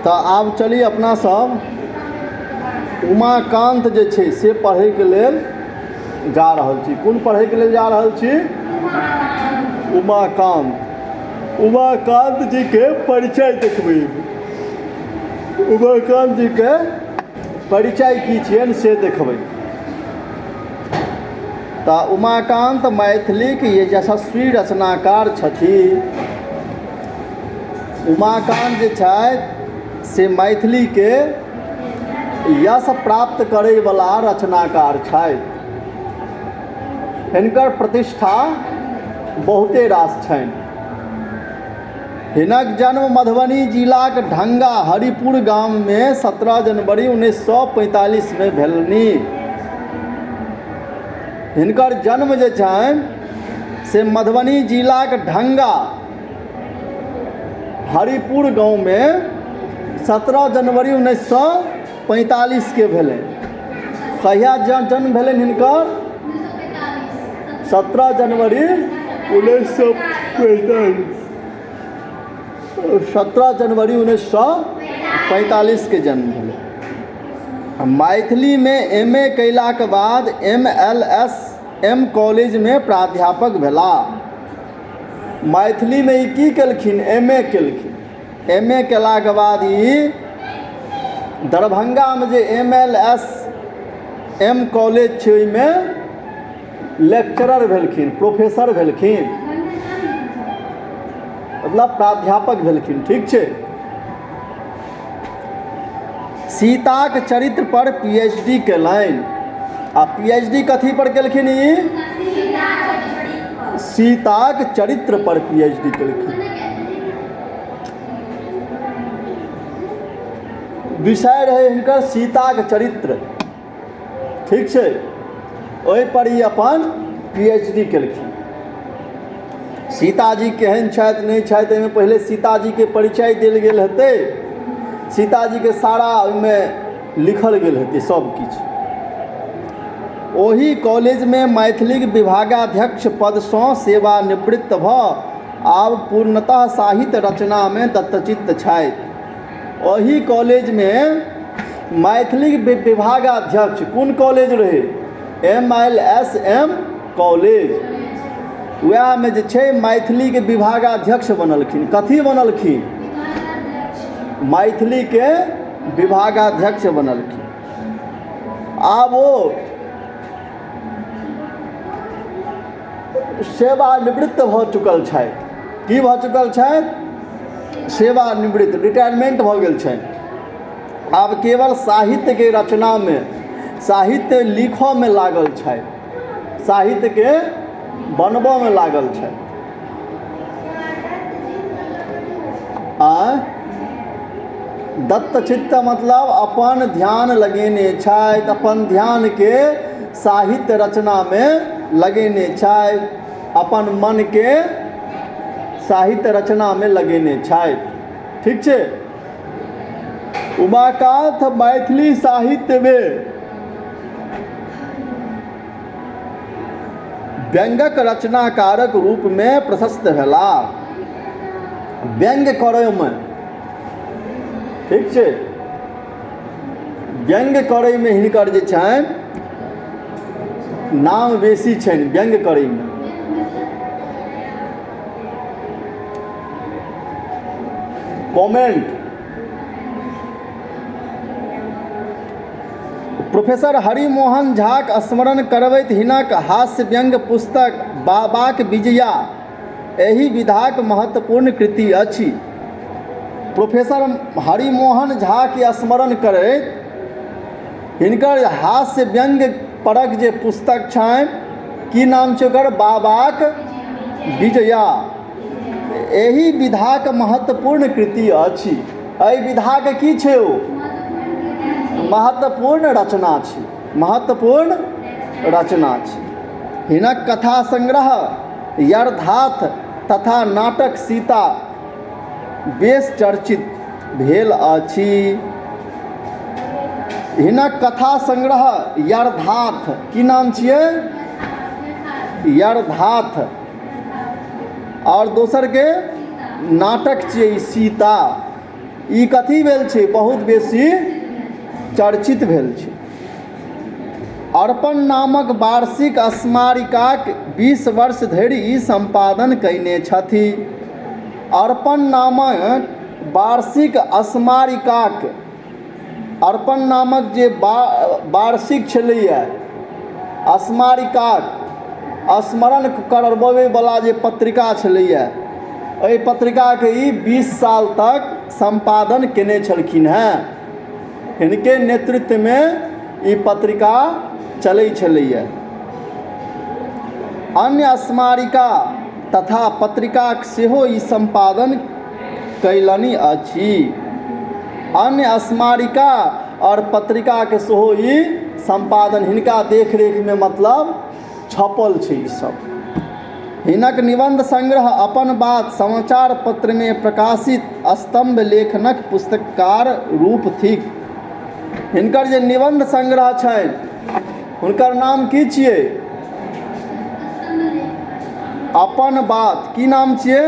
तो आब चली अपना सब उमाकांत जे छै से पढ़ै के लेल जा रहल छी। कोन पढ़ै के लेल जा रहल छी? उमाकांत। उमाकांत जी के परिचय देखबै। उमाकांत जी के परिचय की छियनि से देखबै। तो उमाकांत मैथिली के ये यशस्वी रचनाकार छथिन। उमाकांत जे छथि से मैथिली के यश प्राप्त करय वाला रचनाकार छथि। हिनकर प्रतिष्ठा बहुते रास छनि। हिनक जन्म मधुबनी जिलाक ढंगा हरिपुर गाम में 17 जनवरी 1945 में भेलनि। हिनकर जन्म जे छनि से मधुबनी जिलाक ढंगा हरिपुर गांव में 17 जनवरी 1945 के भेलै। कहिया जन्म भेलनि हिनकर? 17 जनवरी 1945। 17 जनवरी 1945 के जन्म भेलै। मैथिली में एम.ए. कयला के बाद M.L.S.M. कॉलेज में प्राध्यापक भेला। मैथिली में की केलखिन? M.A. केलखिन। M.A. केला के बाद दरभंगा में जे M.L.S.M. कॉलेज छै ओहिमे लेक्चरर भेलखिन, प्रोफेसर भेलखिन, मतलब प्राध्यापक भेलखिन। ठीक छै। सीताक चरित्र पर PhD केलनि। आ PhD कथी पर केलखिन? सीताक चरित्र पर PhD केलखिन। विषय रहे हिनकर सीताक चरित्र। ठीक छै। ओहि पर ही अपन PhD केलखिन। सीताजी केहन छथि नहीं छथि एहिमे पहिले सीताजी के परिचय देल गेल हेतै। सीताजी के सारा ओहिमे लिखल गेल हेतै सब किछु। ओही कॉलेज में मैथिली विभागाध्यक्ष पद सँ सेवानिवृत्त भऽ आब पूर्णतः साहित्य रचना में दत्तचित्त छथि। ओही कॉलेज में मैथिली विभागाध्यक्ष कोन कॉलेज रहे? M.L.S.M. कॉलेज। वएह में जे छै मैथिली के विभागाध्यक्ष बनलखिन। कथी बनलखिन? मैथिली के विभागाध्यक्ष बनलखिन। आब ओ सेवानिवृत्त भऽ चुकल छथि। की भऽ चुकल छथि? सेवानिवृत्त, रिटायरमेंट भऽ गेल छनि। आब केवल साहित्य के रचना में, साहित्य लिखऽ में लागल छथि, साहित्य के बनबऽ में लागल छथि। दत्तचित्त मतलब अपन ध्यान लगेने छथि, अपन ध्यान के साहित्य रचना में लगेने छथि, अपन मन के साहित्य रचना में लगेने छथि। ठीक छै। उमाकांत मैथिली साहित्य में व्यंगक रचनाकारक रूप में प्रशस्त भेला। व्यंग करय में, ठीक छै, व्यंग करय में हिनकर जे छनि नाम बेसी छनि। व्यंग करय में कमेंट। प्रोफेसर हरिमोहन झाक स्मरण करबैत हिनक हास्य व्यंग पुस्तक बाबाक विजया एहि विधाक महत्वपूर्ण कृति अछि। प्रोफेसर हरिमोहन झा के स्मरण करैत हिनकर हास्य व्यंग परक जे पुस्तक छनि, की नाम छै ओकर? बाबाक विजया एहि विधाक महत्वपूर्ण कृति अछि। एहि विधाक की छै? ओ महत्वपूर्ण रचना छै। महत्वपूर्ण रचना छै। हिनक कथा संग्रह यरथाथ तथा नाटक सीता बेस चर्चित भेल अछि। हिनक कथा संग्रह यरथाथ, की नाम छियै? यरथाथ। और दोसर के नाटक छियै सीता। ई कथी भेल छै, बहुत बेसी चर्चित भेल छै। अर्पण नामक वार्षिक स्मारिकाक 20 वर्ष धरि ई सम्पादन कयने छथि। अर्पण नामक वार्षिक स्मारिकाक, अर्पण नामक जे वार्षिक छलैए, स्मारिकाक स्मरण करबैवला जे पत्रिका छलैए, एहि पत्रिकाके ई 20 साल तक सम्पादन केने छलखिन हेँ। हिनके नेतृत्वमे ई पत्रिका चलै छलैए। अन्य स्मारिका तथा पत्रिकाक सेहो ई सम्पादन कयलनि अछि। अन्य स्मारिका और पत्रिकाके सेहो ई सम्पादन हिनका देखरेखमे मतलब छपल छै ई सब। हिनक निबंध संग्रह अपन बात समाचार पत्र में प्रकाशित स्तंभ लेखनक पुस्तककार रूप थिक। हिनकर जे निबंध संग्रह छनि हुनकर नाम की छियै? अपन बात। की नाम छियै?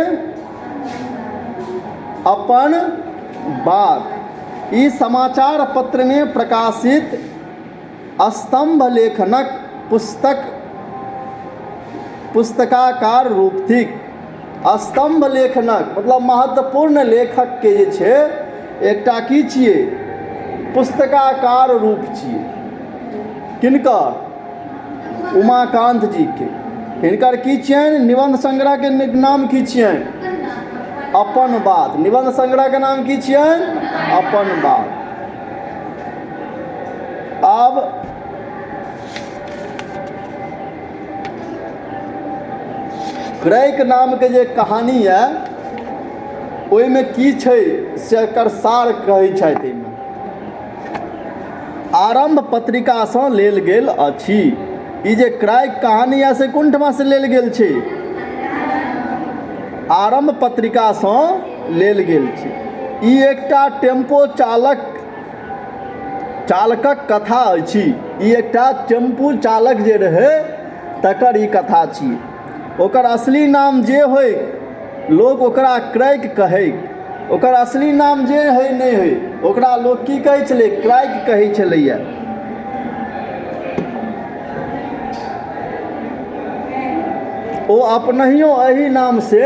अपन बात। ई समाचार पत्र में प्रकाशित स्तंभ लेखनक पुस्तकाकार रूप थिक। स्तंभ लेखनक मतलब महत्वपूर्ण लेखक के जे छै एकटा की छियै? पुस्तकाकार रूप छियै। किनकर? उमाकांत जी के। हिनकर की छियनि? निबंध संग्रह के नाम की छियनि? अपन बात। निबंध संग्रह के नाम की छियनि? अपन बात। अब क्रैक नाम के जे कहानी यऽ ओहिमे की छै से एकर सार कहै छथि। एहिमे आरंभ पत्रिकासँ लेल गेल अछि। ई जे क्रैक कहानी यऽ से कोन ठमा से लेल गेल छै? आरंभ पत्रिकासँ लेल गेल छै। ई एकटा टेम्पो चालकक कथा अछि। ई एकटा टेम्पू चालक जे रहै तकर ई कथा छियै। ओकर असली नाम जे होय लोग ओकरा क्रैक कहै। ओकर असली नाम जे होय नहि होय ओकरा लोग की कहै छलै? क्रैक कहै छलैया। ओ अपनहियो एही नाम से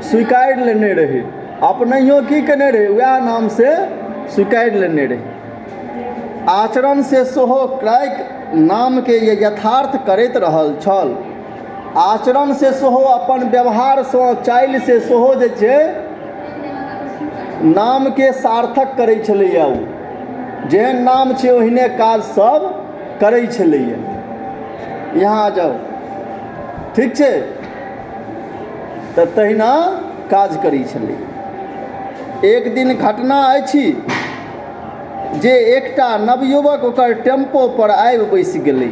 स्वीकार लेने रहे। अपनहियो की केने रहे? वएह नाम से स्वीकार लेने रहे। आचरण से सेहो क्रैक नाम के यथार्थ करैत रहल छल। आचरण से सेहो अपन व्यवहार से चालि से सेहो जे छै नाम के सार्थक करै छलैया। ओ जेहन नाम छै ओहिने काज सब करै छलैया। यहाँ आ जाओ, ठीक छै? तऽ तहिना काज करै छलै। एक दिन घटना अछि जे एकटा नवयुवक ओकर टेम्पो पर आबि बैसि गेलै।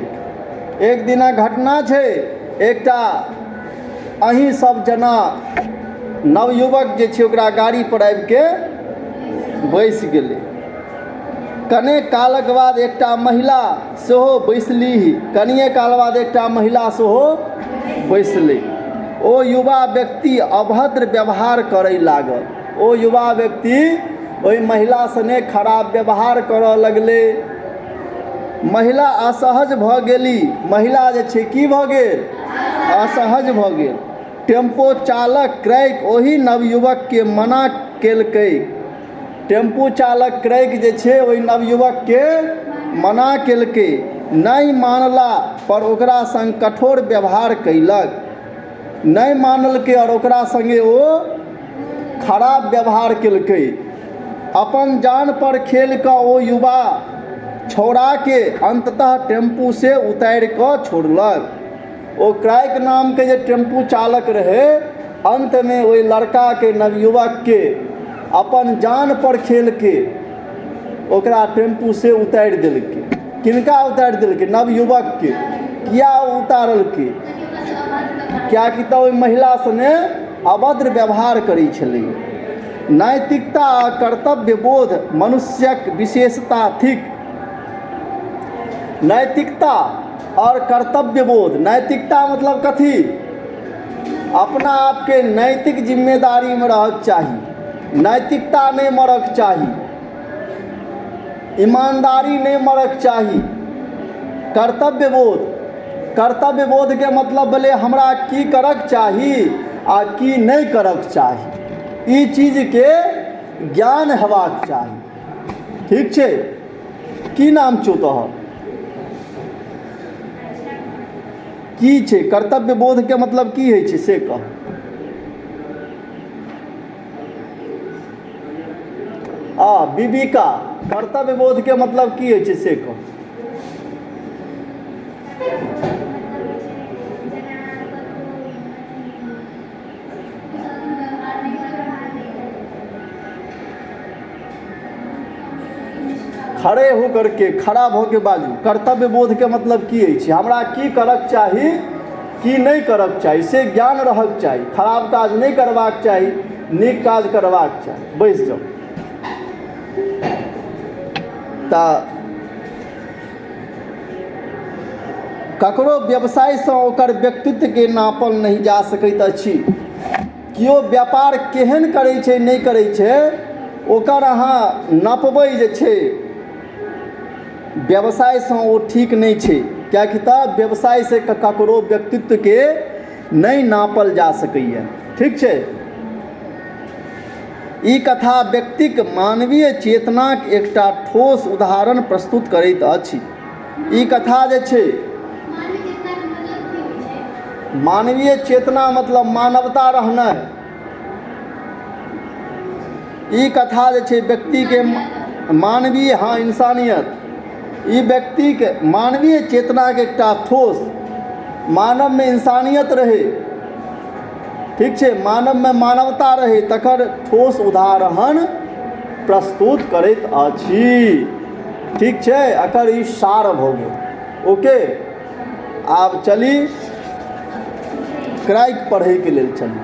एक दिनक घटना छै, एकटा अहीं सब जेना नवयुवक जे छै ओकरा गाड़ी पर आबि के बैसि गेलै। कने कालक बाद एकटा महिला सेहो बैसलीह। कनिए काल बाद एकटा महिला सेहो बैसलै। ओ युवा व्यक्ति अभद्र व्यवहार करय लागल। ओ युवा व्यक्ति ओहि महिला सने खराब व्यवहार करऽ लगलै। महिला असहज भऽ गेली। महिला जे छै की भऽ गेल? असहज भऽ गेल। टेम्पो चालक क्रैक ओहि नवयुवक के मना केलकै। टेम्पू चालक क्रैक जे छै ओहि नवयुवक के मना केलकै। नहि मानला पर ओकरा संग कठोर व्यवहार कयलक। नहीं मानलकै और ओकरा संगे ओ खराब व्यवहार केलकै। अपन जान पर खेल कऽ ओ युवा छौड़ा के अंततः टेम्पू से उतारि कऽ छोड़लक। ओ क्रैक नाम के जे टेम्पू चालक रहे अंत में ओहि लड़का के नवयुवक के अपन जान पर खेल के ओकरा टेम्पू से उतारि देलकै। किनका उतारि देलकै? नवयुवक के। किया उतारलकै? कियाकि तऽ ओहि महिला सने अभद्र व्यवहार करै छलै। नैतिकता आ कर्तव्य बोध मनुष्यक विशेषता थिक। नैतिकता और कर्तव्य बोध। नैतिकता मतलब कथी? अपना आप के नैतिक जिम्मेदारी में रहक चाही। नैतिकता नहीं मरक चाही, ईमानदारी नहीं मरक चाही, कर्तव्य बोध के मतलब भेलै हमरा की करक चाही आ की नहीं करक चाही, ई चीज के ज्ञान हेबाक चाही। ठीक छै, की नाम छौ तोहर? की छै कर्तव्य बोध के मतलब की होइ छै से कह। विविका, कर्तव्य बोध के मतलब की होइ छै से कह। खड़े होकर के खड़ा भऽ के बाजू, कर्तव्य बोध के मतलब की होइ छै? हमरा की करक चाही की नहीं करक चाही से ज्ञान रहक चाही। खराब काज नहीं करबाक चाही, नीक काज करबाक चाही। बैस जाओ। ककरो व्यवसाय से ओकर व्यक्तित्व के नापल नहीं जा सकैत अछि। कियो व्यापार केहन करै छै नहीं करै छै ओकर अहाँ नापबै जे छै व्यवसाय से ओ ठीक नहीं छै, कियाकि तऽ व्यवसाय से ककरो व्यक्तित्व के नहीं नापल जा सकैए। ठीक छै। ई कथा व्यक्तिक मानवीय चेतनाक एकटा ठोस उदाहरण प्रस्तुत करैत अछि। ई कथा जे छै मानवीय चेतना मतलब मानवता रहनाइ। ई कथा जे छै व्यक्ति के मानवीय इंसानियत, ई व्यक्ति के मानवीय चेतना के एकटा ठोस, मानव में इंसानियत रहे, ठीक छै, मानव में मानवता रहे तकर ठोस उदाहरण प्रस्तुत करैत अछि। ठीक छै, एकर ई सार भऽ गेल। ओके, आब चली क्राइक पढ़ै के लेल चली।